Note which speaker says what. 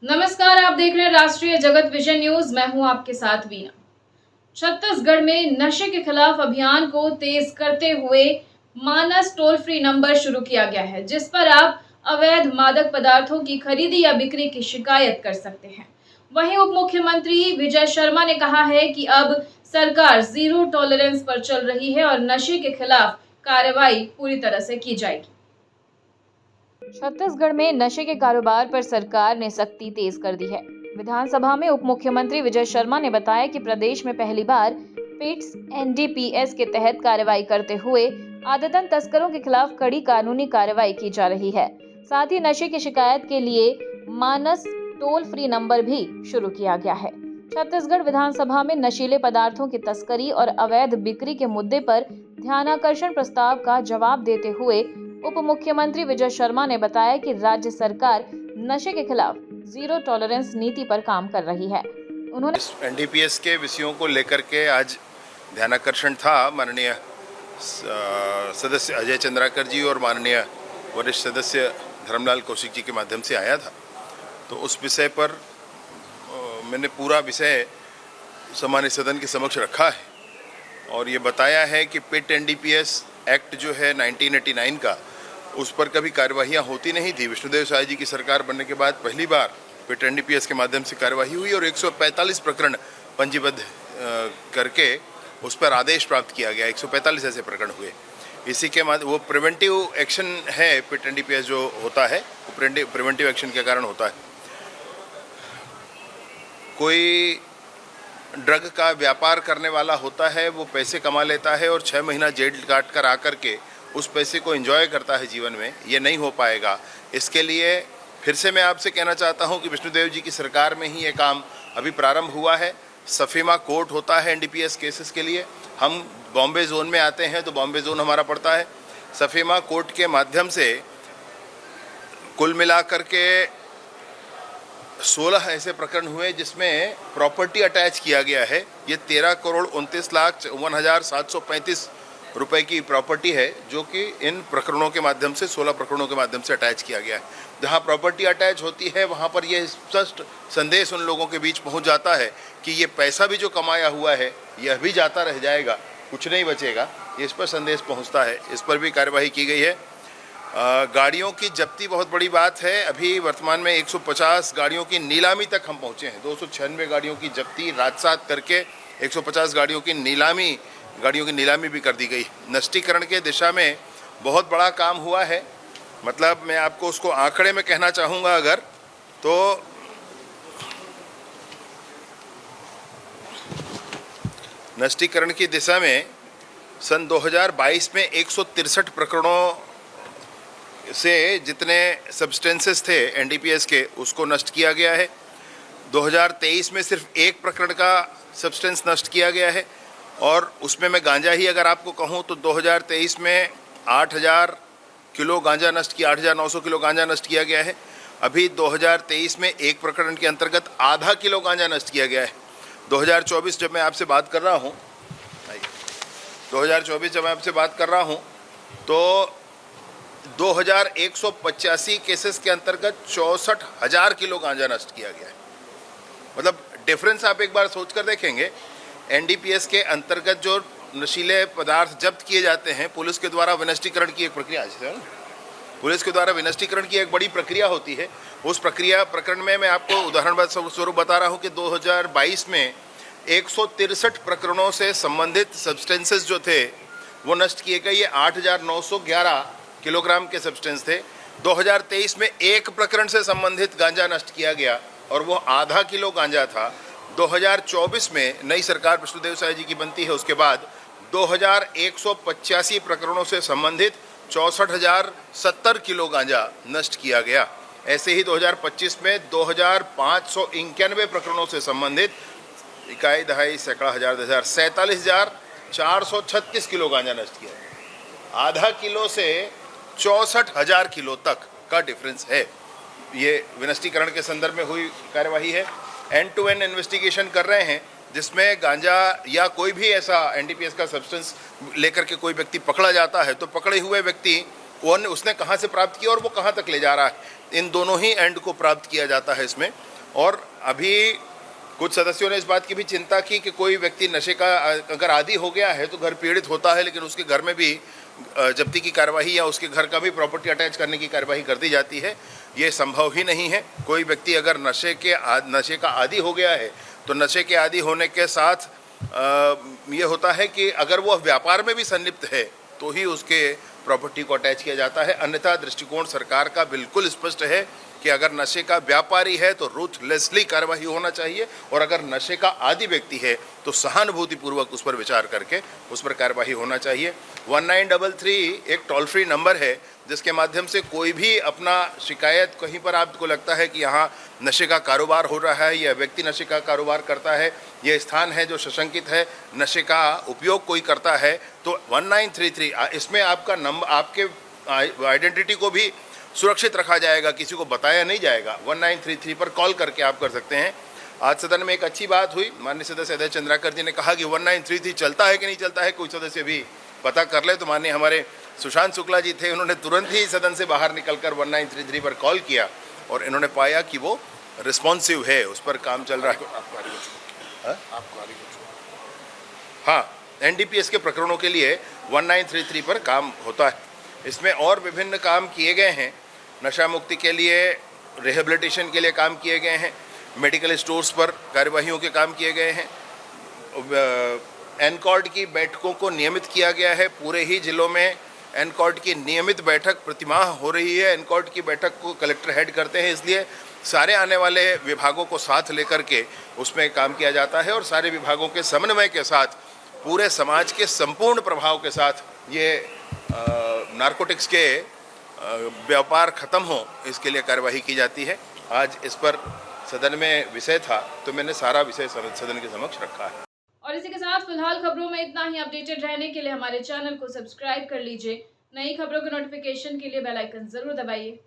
Speaker 1: नमस्कार, आप देख रहे हैं राष्ट्रीय जगत विजन न्यूज। मैं हूं आपके साथ वीना। छत्तीसगढ़ में नशे के खिलाफ अभियान को तेज करते हुए मानस टोल फ्री नंबर शुरू किया गया है, जिस पर आप अवैध मादक पदार्थों की खरीदी या बिक्री की शिकायत कर सकते हैं। वहीं उप मुख्यमंत्री विजय शर्मा ने कहा है कि अब सरकार जीरो टॉलरेंस पर चल रही है और नशे के खिलाफ कार्रवाई पूरी तरह से की जाएगी। छत्तीसगढ़ में नशे के कारोबार पर सरकार ने सख्ती तेज कर दी है। विधानसभा में उप मुख्यमंत्री विजय शर्मा ने बताया कि प्रदेश में पहली बार पेट्स एनडीपीएस के तहत कार्रवाई करते हुए आदतन तस्करों के खिलाफ कड़ी कानूनी कार्रवाई की जा रही है। साथ ही नशे की शिकायत के लिए मानस टोल फ्री नंबर भी शुरू किया गया है। छत्तीसगढ़ विधानसभा में नशीले पदार्थों की तस्करी और अवैध बिक्री के मुद्दे पर ध्यानाकर्षण प्रस्ताव का जवाब देते हुए उप मुख्यमंत्री विजय शर्मा ने बताया कि राज्य सरकार नशे के खिलाफ जीरो टॉलरेंस नीति पर काम कर रही है। उन्होंने
Speaker 2: एनडीपीएस के विषयों को लेकर के आज ध्यानाकर्षण था। माननीय सदस्य अजय चंद्राकर जी और माननीय वरिष्ठ सदस्य धर्मलाल कौशिक जी के माध्यम से आया था। तो उस विषय पर मैंने पूरा विषय सामान्य सदन के समक्ष रखा है और ये बताया है कि पेट एनडीपीएस एक्ट जो है 1989 का, उस पर कभी कार्यवाहियाँ होती नहीं थी। विष्णुदेव साय जी की सरकार बनने के बाद पहली बार पेट एनडीपीएस के माध्यम से कार्यवाही हुई और 145 प्रकरण पंजीबद्ध करके उस पर आदेश प्राप्त किया गया। 145 ऐसे प्रकरण हुए। इसी के बाद वो प्रिवेंटिव एक्शन है। पेट एनडीपीएस जो होता है वो प्रिवेंटिव एक्शन के कारण होता है। कोई ड्रग का व्यापार करने वाला होता है, वो पैसे कमा लेता है और 6 महीना जेल काट कर आकर के उस पैसे को एंजॉय करता है जीवन में। ये नहीं हो पाएगा। इसके लिए फिर से मैं आपसे कहना चाहता हूं कि विष्णुदेव जी की सरकार में ही ये काम अभी प्रारंभ हुआ है। सफीमा कोर्ट होता है एनडीपीएस केसेस के लिए। हम बॉम्बे जोन में आते हैं तो बॉम्बे जोन हमारा पड़ता है। सफीमा कोर्ट के माध्यम से कुल मिलाकर के 16 ऐसे प्रकरण हुए जिसमें प्रॉपर्टी अटैच किया गया है। ये 13,29,51,735 रुपए की प्रॉपर्टी है जो कि इन प्रकरणों के माध्यम से 16 प्रकरणों के माध्यम से अटैच किया गया है। जहां प्रॉपर्टी अटैच होती है वहां पर यह स्पष्ट संदेश उन लोगों के बीच पहुंच जाता है कि ये पैसा भी जो कमाया हुआ है यह भी जाता रह जाएगा, कुछ नहीं बचेगा। ये इस पर संदेश पहुँचता है। इस पर भी कार्यवाही की गई है। गाड़ियों की जब्ती बहुत बड़ी बात है। अभी वर्तमान में 150 गाड़ियों की नीलामी तक हम पहुंचे हैं। 296 गाड़ियों की जब्ती रात सात करके 150 गाड़ियों की नीलामी भी कर दी गई। नष्टीकरण के दिशा में बहुत बड़ा काम हुआ है। मतलब मैं आपको उसको आंकड़े में कहना चाहूँगा अगर तो नष्टीकरण की दिशा में सन 2022 में 163 प्रकरणों से जितने सब्सटेंसेस थे एनडीपीएस के उसको नष्ट किया गया है। 2023 में सिर्फ एक प्रकरण का सब्सटेंस नष्ट किया गया है और उसमें मैं गांजा ही अगर आपको कहूं तो 2023 में 8,000 किलो गांजा नष्ट किया, 8,900 किलो गांजा नष्ट किया गया है। अभी 2023 में एक प्रकरण के अंतर्गत आधा किलो गांजा नष्ट किया गया है। 2024 जब मैं आपसे बात कर रहा हूं 2024 जब मैं आपसे बात कर रहा हूं तो 2,185 केसेस के अंतर्गत 64,000 किलो गांजा नष्ट किया गया है। मतलब डिफरेंस आप एक बार सोचकर देखेंगे। एनडीपीएस के अंतर्गत जो नशीले पदार्थ जब्त किए जाते हैं, पुलिस के द्वारा विनष्टीकरण की एक प्रक्रिया है। पुलिस के द्वारा विनष्टीकरण की एक बड़ी प्रक्रिया होती है। उस प्रकरण में मैं आपको उदाहरण स्वरूप बता रहा हूँ कि 2022 में 163 प्रकरणों से संबंधित सब्सटेंसेस जो थे वो नष्ट किए गए। ये 8,911 किलोग्राम के सब्सटेंस थे। 2023 में एक प्रकरण से संबंधित गांजा नष्ट किया गया और वो आधा किलो गांजा था। 2024 में नई सरकार विष्णुदेव साय जी की बनती है, उसके बाद 2,185 प्रकरणों से संबंधित 64,070 किलो गांजा नष्ट किया गया। ऐसे ही 2025 में 2,591 प्रकरणों से संबंधित इकाई दहाई सैकड़ा हजार 47,436 किलो गांजा नष्ट किया। आधा किलो से 64,000 किलो तक का डिफरेंस है। ये विनष्टीकरण के संदर्भ में हुई कार्यवाही है। एंड टू एंड इन्वेस्टिगेशन कर रहे हैं जिसमें गांजा या कोई भी ऐसा एनडीपीएस का सब्सटेंस लेकर के कोई व्यक्ति पकड़ा जाता है तो पकड़े हुए व्यक्ति उसने कहाँ से प्राप्त किया और वो कहाँ तक ले जा रहा है। इन दोनों ही एंड को प्राप्त किया जाता है इसमें। और अभी कुछ सदस्यों ने इस बात की भी चिंता की कि कोई व्यक्ति नशे का अगर आदी हो गया है तो घर पीड़ित होता है, लेकिन उसके घर में भी जब्ती की कार्रवाई या उसके घर का भी प्रॉपर्टी अटैच करने की कार्रवाई कर दी जाती है। ये संभव ही नहीं है। कोई व्यक्ति अगर नशे का आदी हो गया है तो नशे के आदी होने के साथ ये होता है कि अगर वो व्यापार में भी संलिप्त है तो ही उसके प्रॉपर्टी को अटैच किया जाता है। अन्यथा दृष्टिकोण सरकार का बिल्कुल स्पष्ट है कि अगर नशे का व्यापारी है तो रूथलेसली कार्रवाई होना चाहिए, और अगर नशे का आदी व्यक्ति है तो सहानुभूतिपूर्वक उस पर विचार करके उस पर कार्रवाई होना चाहिए। 1933 एक टोल फ्री नंबर है जिसके माध्यम से कोई भी अपना शिकायत, कहीं पर आपको लगता है कि यहाँ नशे का कारोबार हो रहा है, यह व्यक्ति नशे का कारोबार करता है, यह स्थान है जो सशंकित है, नशे का उपयोग कोई करता है, तो 1933 इसमें आपका नंबर, आपके आइडेंटिटी को भी सुरक्षित रखा जाएगा, किसी को बताया नहीं जाएगा। 1933 पर कॉल करके आप कर सकते हैं। आज सदन में एक अच्छी बात हुई, माननीय सदस्य अजय चंद्राकर जी ने कहा कि 1933 चलता है कि नहीं चलता है, कोई सदस्य भी पता कर ले। तो माननीय हमारे सुशांत शुक्ला जी थे, उन्होंने तुरंत ही सदन से बाहर निकलकर 1933 पर कॉल किया और इन्होंने पाया कि वो रिस्पॉन्सिव है, उस पर काम चल रहा है। हाँ, एनडीपीएस के प्रकरणों के लिए 1933 पर काम होता है। इसमें और विभिन्न काम किए गए हैं। नशा मुक्ति के लिए, रिहेबिलिटेशन के लिए काम किए गए हैं, मेडिकल स्टोर्स पर कार्यवाहियों के काम किए गए हैं, एनकॉर्ड की बैठकों को नियमित किया गया है। पूरे ही जिलों में एनकॉर्ड की नियमित बैठक प्रतिमाह हो रही है। एनकॉर्ड की बैठक को कलेक्टर हेड करते हैं, इसलिए सारे आने वाले विभागों को साथ लेकर के उसमें काम किया जाता है और सारे विभागों के समन्वय के साथ पूरे समाज के संपूर्ण प्रभाव के साथ ये नारकोटिक्स के व्यापार खत्म हो, इसके लिए कार्यवाही की जाती है। आज इस पर सदन में विषय था तो मैंने सारा विषय सदन के समक्ष रखा है।
Speaker 1: और इसी के साथ फिलहाल खबरों में इतना ही। अपडेटेड रहने के लिए हमारे चैनल को सब्सक्राइब कर लीजिए। नई खबरों के नोटिफिकेशन के लिए बेल आइकन जरूर दबाइए।